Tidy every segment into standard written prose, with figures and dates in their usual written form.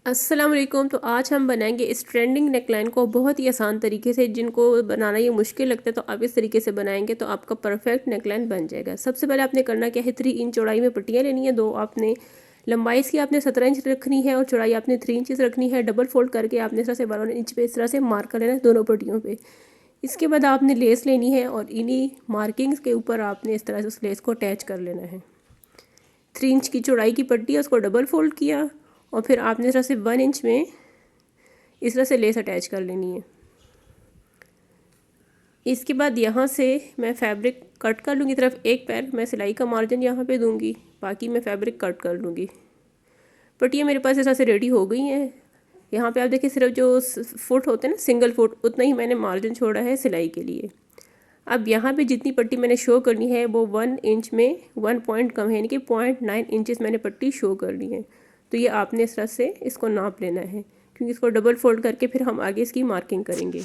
अस्सलाम वालेकुम। तो आज हम बनाएंगे इस ट्रेंडिंग नेकलाइन को बहुत ही आसान तरीके से। जिनको बनाना ये मुश्किल लगता है तो आप इस तरीके से बनाएंगे तो आपका परफेक्ट नेकलाइन बन जाएगा। सबसे पहले आपने करना क्या है, 3 इंच चौड़ाई में पट्टियाँ लेनी है। दो आपने लंबाई इसकी आपने 17 इंच रखनी है और चौड़ाई आपने 3 इंच रखनी है। डबल फोल्ड करके आपने इस तरह से 12 इंच पे इस तरह से मार्क कर लेना है दोनों पट्टियों पे। इसके बाद आपने लेस लेनी है और इन्हीं मार्किंग्स के ऊपर आपने इस तरह से उस लेस को अटैच कर लेना है। 3 इंच की चौड़ाई की पट्टी है, उसको डबल फोल्ड किया और फिर आपने इस तरह से 1 इंच में इस तरह से लेस अटैच कर लेनी है। इसके बाद यहाँ से मैं फैब्रिक कट कर लूँगी। तरफ एक पैर मैं सिलाई का मार्जिन यहाँ पे दूँगी, बाकी मैं फैब्रिक कट कर लूँगी। पट्टियाँ मेरे पास इस तरह से रेडी हो गई हैं। यहाँ पे आप देखिए सिर्फ जो फुट होते हैं ना, सिंगल फुट, उतना ही मैंने मार्जिन छोड़ा है सिलाई के लिए। अब यहाँ पे जितनी पट्टी मैंने शो करनी है वो 1 इंच में 1 पॉइंट कम है, यानी कि 0.9 इंचेस मैंने पट्टी शो करनी है। तो ये आपने इस तरह से इसको नाप लेना है, क्योंकि इसको डबल फोल्ड करके फिर हम आगे इसकी मार्किंग करेंगे।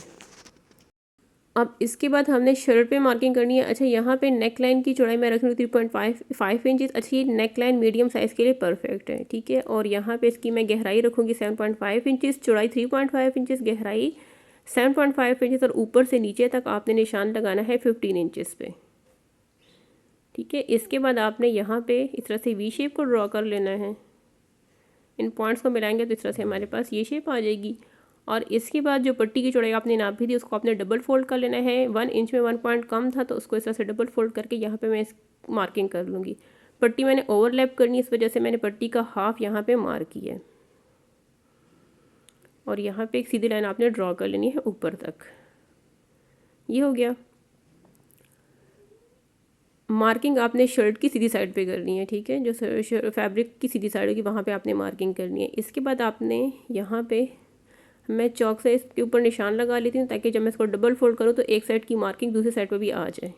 अब इसके बाद हमने शर्ट पे मार्किंग करनी है। अच्छा, यहाँ पे नेक लाइन की चौड़ाई मैं रख लूँ 3.5 इंचेस। अच्छा, ये नेक लाइन मीडियम साइज़ के लिए परफेक्ट है, ठीक है। और यहाँ पे इसकी मैं गहराई रखूँगी 7.5 इंचेस, चौड़ाई 3.5 इंचेस, गहराई 7.5 इंचेस, और ऊपर से नीचे तक आपने निशान लगाना है 15 इंचेस पे, ठीक है। इसके बाद आपने यहाँ पे इस तरह से वी शेप को ड्रॉ कर लेना है। इन पॉइंट्स को मिलाएंगे तो इस तरह से हमारे पास ये शेप आ जाएगी। और इसके बाद जो पट्टी की चौड़ाई आपने नापी थी उसको आपने डबल फोल्ड कर लेना है। 1 इंच में 1 पॉइंट कम था तो उसको इस तरह से डबल फोल्ड करके यहाँ पे मैं इस मार्किंग कर लूँगी। पट्टी मैंने ओवरलैप करनी है, इस वजह से मैंने पट्टी का हाफ यहाँ पे मार्क किया है। और यहाँ पे एक सीधी लाइन आपने ड्रॉ कर लेनी है ऊपर तक। ये हो गया। मार्किंग आपने शर्ट की सीधी साइड पे करनी है, ठीक है। जो फैब्रिक की सीधी साइड होगी वहाँ पे आपने मार्किंग करनी है। इसके बाद आपने यहाँ पे, मैं चौक से इसके ऊपर निशान लगा लेती हूँ ताकि जब मैं इसको डबल फोल्ड करूँ तो एक साइड की मार्किंग दूसरी साइड पर भी आ जाए।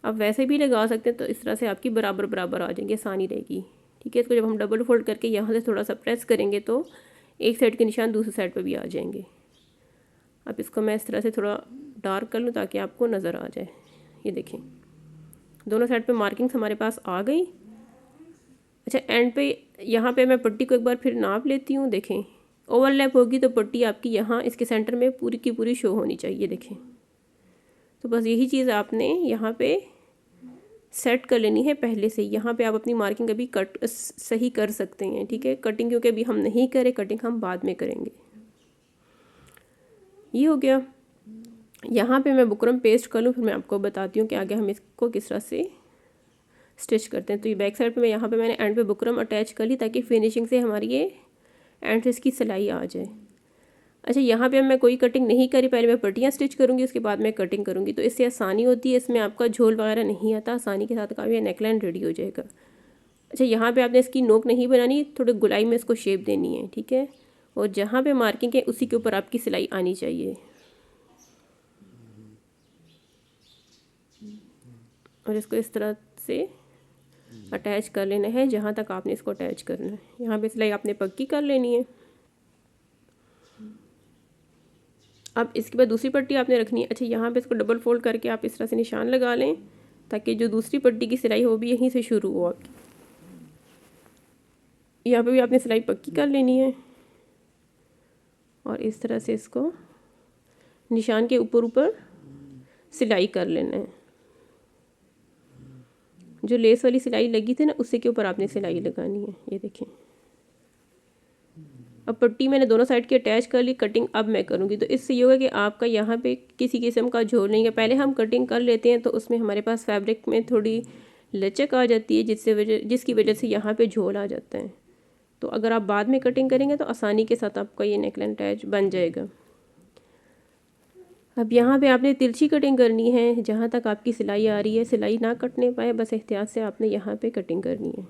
आप वैसे भी लगा सकते हैं तो इस तरह से आपकी बराबर बराबर आ जाएंगे, आसानी रहेगी, ठीक है। इसको जब हम डबल फोल्ड करके यहाँ से थोड़ा सा प्रेस करेंगे तो एक साइड के निशान दूसरी साइड पर भी आ जाएंगे। अब इसको मैं इस तरह से थोड़ा डार्क कर लूँ ताकि आपको नज़र आ जाए। ये देखें, दोनों साइड पे मार्किंग्स हमारे पास आ गई। अच्छा, एंड पे यहाँ पे मैं पट्टी को एक बार फिर नाप लेती हूँ। देखें, ओवरलैप होगी तो पट्टी आपकी यहाँ इसके सेंटर में पूरी की पूरी शो होनी चाहिए। देखें, तो बस यही चीज़ आपने यहाँ पे सेट कर लेनी है पहले से। यहाँ पे आप अपनी मार्किंग अभी कट सही कर सकते हैं, ठीक है। कटिंग क्योंकि अभी हम नहीं करें, कटिंग हम बाद में करेंगे। ये हो गया। यहाँ पे मैं बुकरम पेस्ट कर लूँ, फिर मैं आपको बताती हूँ कि आगे हम इसको किस तरह से स्टिच करते हैं। तो ये बैक साइड पे मैं यहाँ पे मैंने एंड पे बुकरम अटैच कर ली ताकि फिनिशिंग से हमारी ये एंड से इसकी सिलाई आ जाए। अच्छा, यहाँ पे मैं कोई कटिंग नहीं करी, पहले मैं पट्टियाँ स्टिच करूँगी, उसके बाद मैं कटिंग करूँगी, तो इससे आसानी होती है। इसमें आपका झोल वगैरह नहीं आता, आसानी के साथ का ये नेकलाइन रेडी हो जाएगा। अच्छा, यहाँ पे आपने इसकी नोक नहीं बनानी, थोड़े गुलाई में इसको शेप देनी है, ठीक है। और जहाँ पे मार्किंग है उसी के ऊपर आपकी सिलाई आनी चाहिए। और इसको इस तरह से अटैच कर लेना है जहाँ तक आपने इसको अटैच करना है। यहाँ पे सिलाई आपने पक्की कर लेनी है। अब इसके बाद दूसरी पट्टी आपने रखनी है। अच्छा, यहाँ पे इसको डबल फोल्ड करके आप इस तरह से निशान लगा लें ताकि जो दूसरी पट्टी की सिलाई हो भी यहीं से शुरू हो आपकी। यहाँ पे भी आपने सिलाई पक्की कर लेनी है और इस तरह से इसको निशान के ऊपर ऊपर सिलाई कर लेना है। जो लेस वाली सिलाई लगी थी ना, उसी के ऊपर आपने सिलाई लगानी है। ये देखें, अब पट्टी मैंने दोनों साइड की अटैच कर ली। कटिंग अब मैं करूँगी, तो इससे ये होगा कि आपका यहाँ पे किसी किस्म का झोल नहीं है। पहले हम कटिंग कर लेते हैं तो उसमें हमारे पास फैब्रिक में थोड़ी लचक आ जाती है, जिसकी वजह से यहाँ पे झोल आ जाता है। तो अगर आप बाद में कटिंग करेंगे तो आसानी के साथ आपका ये नेकलाइन अटैच बन जाएगा। अब यहाँ पे आपने तिरछी कटिंग करनी है, जहाँ तक आपकी सिलाई आ रही है। सिलाई ना कटने पाए, बस एहतियात से आपने यहाँ पे कटिंग करनी है।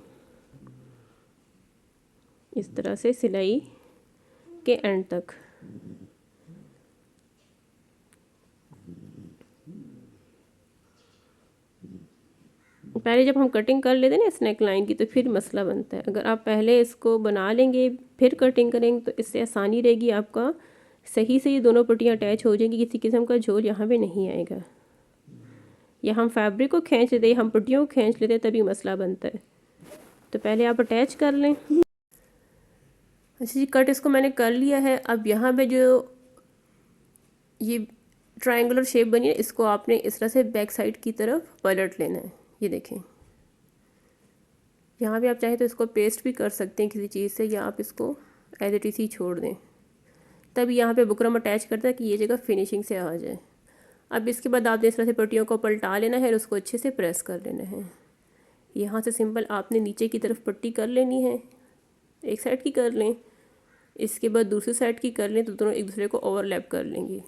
इस तरह से सिलाई के एंड तक। पहले जब हम कटिंग कर लेते हैं ना इस नेक लाइन की, तो फिर मसला बनता है। अगर आप पहले इसको बना लेंगे फिर कटिंग करेंगे तो इससे आसानी रहेगी, आपका सही से ये दोनों पट्टियाँ अटैच हो जाएंगी, किसी किस्म का झोल यहाँ पे नहीं आएगा। या हम फैब्रिक को खींच लेते हैं, हम पट्टियों को खींच लेते हैं, तभी मसला बनता है। तो पहले आप अटैच कर लें। अच्छा जी, कट इसको मैंने कर लिया है। अब यहाँ पे जो ये ट्रायंगुलर शेप बनी है, इसको आपने इस तरह से बैक साइड की तरफ पलट लेना है। ये देखें, यहाँ पे आप चाहें तो इसको पेस्ट भी कर सकते हैं किसी चीज़ से, या आप इसको एज इट इज़ ही छोड़ दें। तब यहाँ पे बुकरम अटैच करता है कि ये जगह फिनिशिंग से आ जाए। अब इसके बाद आपने इस तरह से पट्टियों को पलटा लेना है और उसको अच्छे से प्रेस कर लेना है। यहाँ से सिंपल आपने नीचे की तरफ पट्टी कर लेनी है, एक साइड की कर लें, इसके बाद दूसरी साइड की कर लें, तो दोनों एक दूसरे को ओवरलैप कर लेंगी।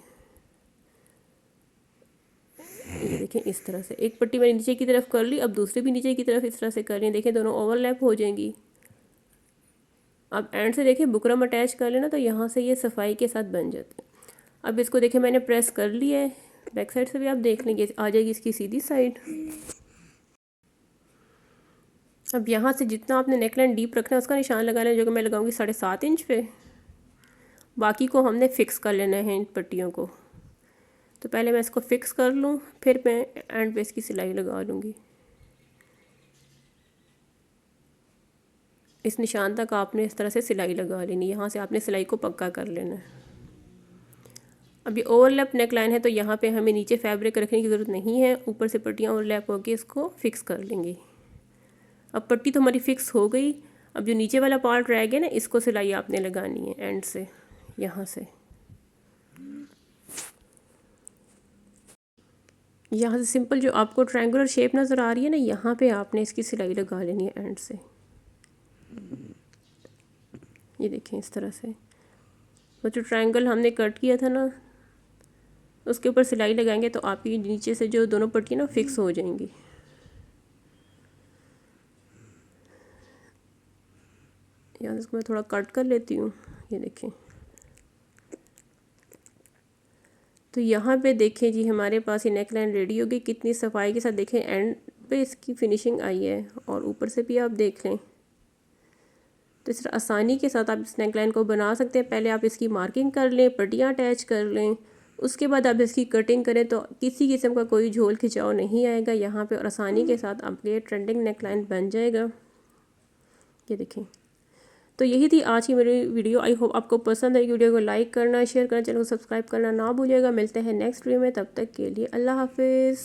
ये देखें, इस तरह से एक पट्टी मैंने नीचे की तरफ कर ली, अब दूसरी भी नीचे की तरफ इस तरह से कर लें। देखें, दोनों ओवरलैप हो जाएंगी। अब एंड से देखें बुकरम अटैच कर लेना, तो यहाँ से ये सफाई के साथ बन जाते हैं। अब इसको देखें मैंने प्रेस कर लिया है, बैक साइड से भी आप देख लेंगे आ जाएगी इसकी सीधी साइड। अब यहाँ से जितना आपने नेकलाइन डीप रखना है उसका निशान लगा लेना, जो कि मैं लगाऊंगी 7.5 इंच पे। बाकी को हमने फ़िक्स कर लेना है इन पट्टियों को। तो पहले मैं इसको फ़िक्स कर लूँ, फिर मैं एंड पे इसकी सिलाई लगा लूँगी। इस निशान तक आपने इस तरह से सिलाई लगा लेनी, यहाँ से आपने सिलाई को पक्का कर लेना है। अभी ओवरलैप नेकलाइन है तो यहाँ पे हमें नीचे फैब्रिक रखने की ज़रूरत नहीं है, ऊपर से पट्टियाँ ओवरलैप होकर इसको फ़िक्स कर लेंगे। अब पट्टी तो हमारी फ़िक्स हो गई। अब जो नीचे वाला पार्ट रह गया ना, इसको सिलाई आपने लगानी है एंड से, यहाँ से सिंपल जो आपको ट्रायंगुलर शेप नज़र आ रही है ना, यहाँ पे आपने इसकी सिलाई लगा लेनी है एंड से। ये देखें, इस तरह से वो जो ट्रायंगल हमने कट किया था ना, उसके ऊपर सिलाई लगाएंगे तो आपकी नीचे से जो दोनों पट्टियाँ ना फिक्स हो जाएंगी। यहाँ से इसको मैं थोड़ा कट कर लेती हूँ। ये देखें, तो यहाँ पे देखें जी, हमारे पास ये नेकलाइन रेडी हो गई। कितनी सफाई के साथ देखें एंड पे इसकी फिनिशिंग आई है, और ऊपर से भी आप देख लें। तो इस तरह आसानी के साथ आप इस नेकलाइन को बना सकते हैं। पहले आप इसकी मार्किंग कर लें, पट्टियाँ अटैच कर लें, उसके बाद आप इसकी कटिंग करें तो किसी किस्म का कोई झोल खिंचाव नहीं आएगा यहाँ पे, और आसानी के साथ आपके लिए ट्रेंडिंग नेकलाइन बन जाएगा। ये देखें, तो यही थी आज की मेरी वीडियो। आई होप आपको पसंद आई। वीडियो को लाइक करना, शेयर करना, चैनल को सब्सक्राइब करना ना भूलिएगा। मिलते हैं नेक्स्ट वीडियो में, तब तक के लिए अल्लाह हाफिज़।